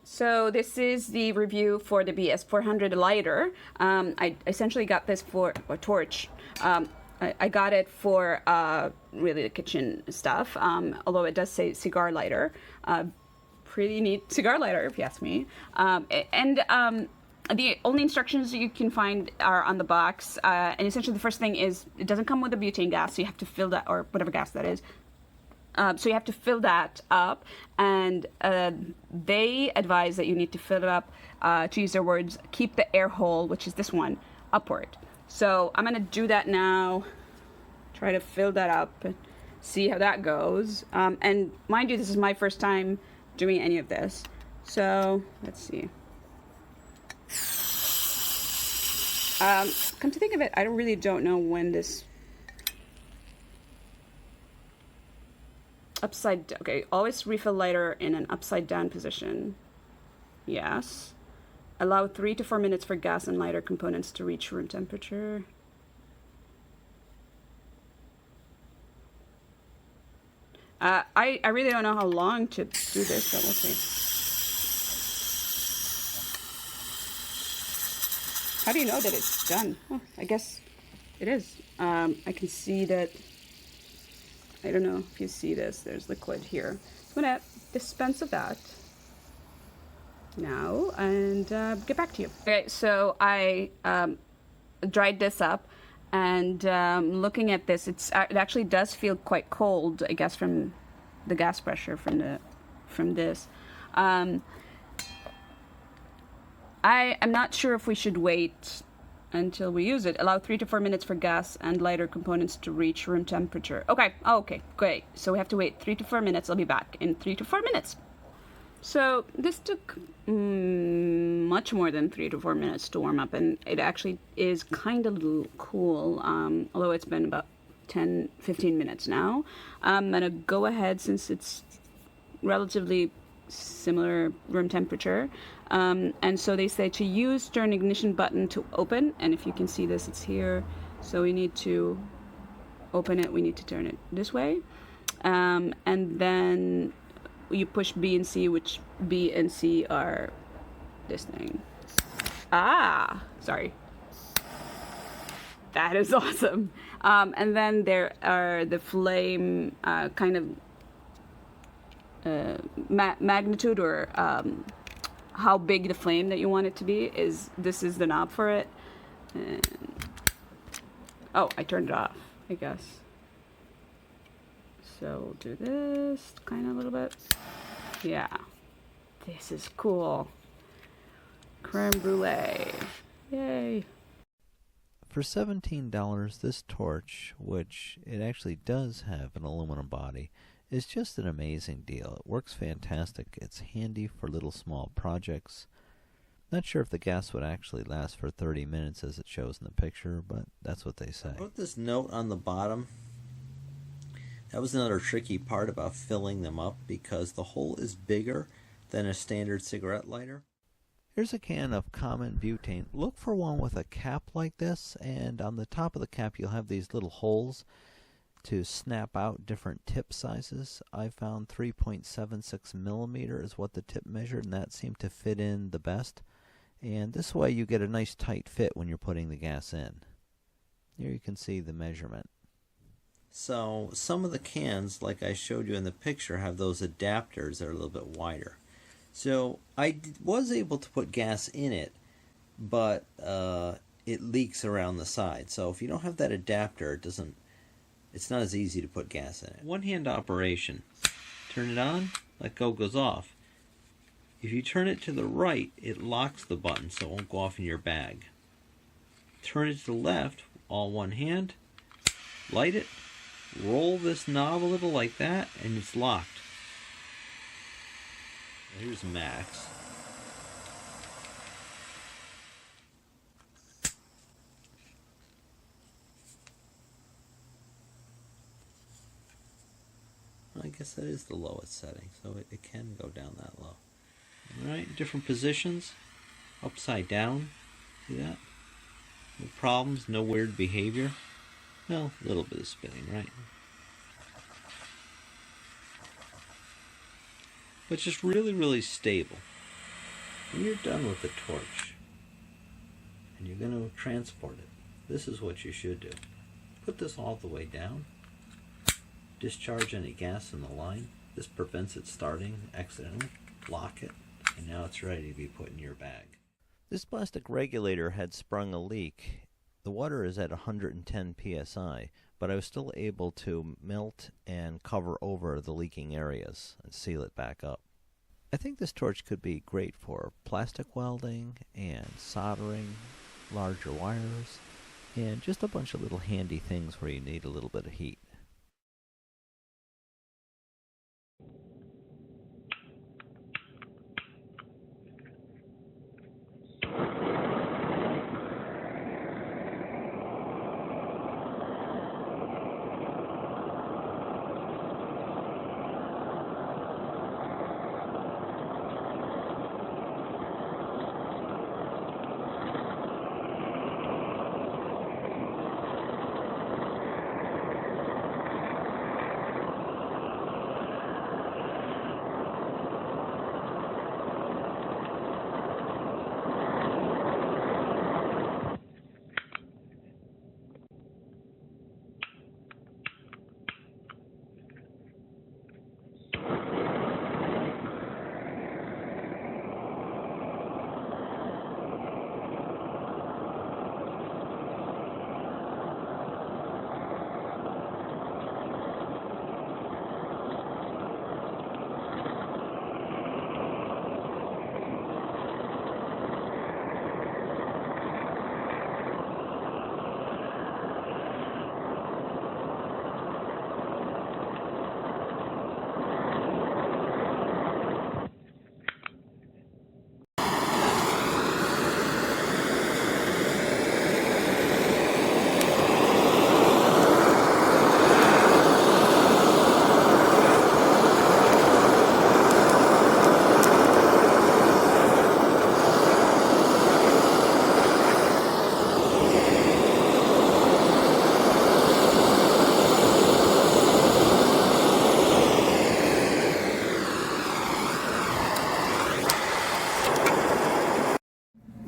So this is the review for the BS400 lighter. I essentially got this for a torch. I got it for really the kitchen stuff, although it does say cigar lighter. Pretty neat cigar lighter, if you ask me. The only instructions you can find are on the box. And essentially the first thing is it doesn't come with a butane gas, so you have to fill that, or whatever gas that is. So you have to fill that up, and they advise that you need to fill it up, to use their words, keep the air hole, which is this one, upward. So I'm going to do that now, try to fill that up, and see how that goes. And mind you, this is my first time doing any of this. So let's see. Come to think of it, I really don't know when this... Upside down. Okay, always refill lighter in an upside down position. Yes. Allow 3 to 4 minutes for gas and lighter components to reach room temperature. I really don't know how long to do this, but we'll see. How do you know that it's done? Oh, I guess it is. I can see that. I don't know if you see this, there's liquid here. I'm gonna dispense of that now and get back to you. Okay, so I dried this up, and looking at this, it actually does feel quite cold, I guess, from the gas pressure from this. I am not sure if we should wait until we use it. Allow 3 to 4 minutes for gas and lighter components to reach room temperature. Okay, okay, great. So we have to wait 3 to 4 minutes. I'll be back in 3 to 4 minutes. So this took much more than 3 to 4 minutes to warm up, and it actually is kind of cool, although it's been about 10-15 minutes now. I'm gonna go ahead, since it's relatively similar room temperature, and so they say to use turn ignition button to open, and if you can see this, it's here, so we need to open it, we need to turn it this way, and then you push B and C, which B and C are this thing. Sorry, that is awesome. And then there are the flame kind of magnitude, or how big the flame that you want it to be. This is the knob for it. And, oh, I turned it off, I guess. So we'll do this kind of a little bit. Yeah, this is cool. Creme Brulee, yay. For $17, this torch, which it actually does have an aluminum body, is just an amazing deal. It works fantastic. It's handy for little small projects. Not sure if the gas would actually last for 30 minutes as it shows in the picture, but that's what they say. I wrote this note on the bottom. That was another tricky part about filling them up, because the hole is bigger than a standard cigarette lighter. Here's a can of common butane. Look for one with a cap like this, and on the top of the cap you'll have these little holes to snap out different tip sizes. I found 3.76 millimeter is what the tip measured, and that seemed to fit in the best. And this way you get a nice tight fit when you're putting the gas in. Here you can see the measurement. So some of the cans, like I showed you in the picture, have those adapters that are a little bit wider. So I was able to put gas in it, but it leaks around the side. So if you don't have that adapter, it's not as easy to put gas in it. One-hand operation. Turn it on, let go, goes off. If you turn it to the right, it locks the button so it won't go off in your bag. Turn it to the left, all one hand, light it, roll this knob a little like that, and it's locked. Here's Max. I guess that is the lowest setting, so it can go down that low. Alright, different positions. Upside down. See that? No problems, no weird behavior. Well, a little bit of spinning, right? But just really, really stable. When you're done with the torch and you're going to transport it, this is what you should do. Put this all the way down. Discharge any gas in the line. This prevents it starting accidentally. Lock it, and now it's ready to be put in your bag. This plastic regulator had sprung a leak. The water is at 110 psi, but I was still able to melt and cover over the leaking areas and seal it back up. I think this torch could be great for plastic welding and soldering, larger wires, and just a bunch of little handy things where you need a little bit of heat.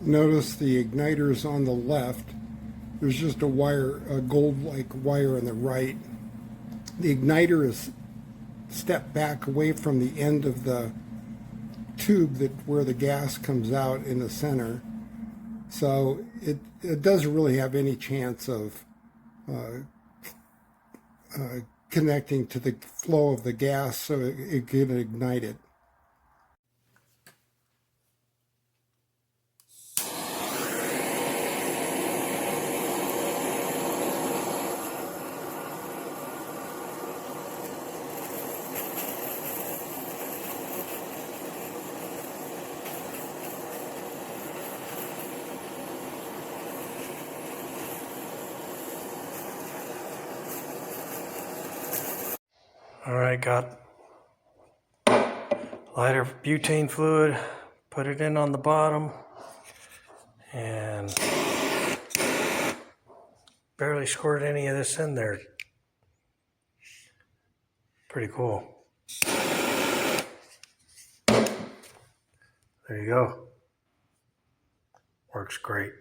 Notice the igniter's on the left. There's just a wire, a gold-like wire on the right. The igniter is stepped back away from the end of the tube where the gas comes out in the center. So it doesn't really have any chance of connecting to the flow of the gas, so it can ignite it. All right, got lighter butane fluid, put it in on the bottom, and barely squirt any of this in there. Pretty cool. There you go. Works great.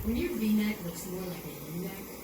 When your V-neck looks more like a U-neck,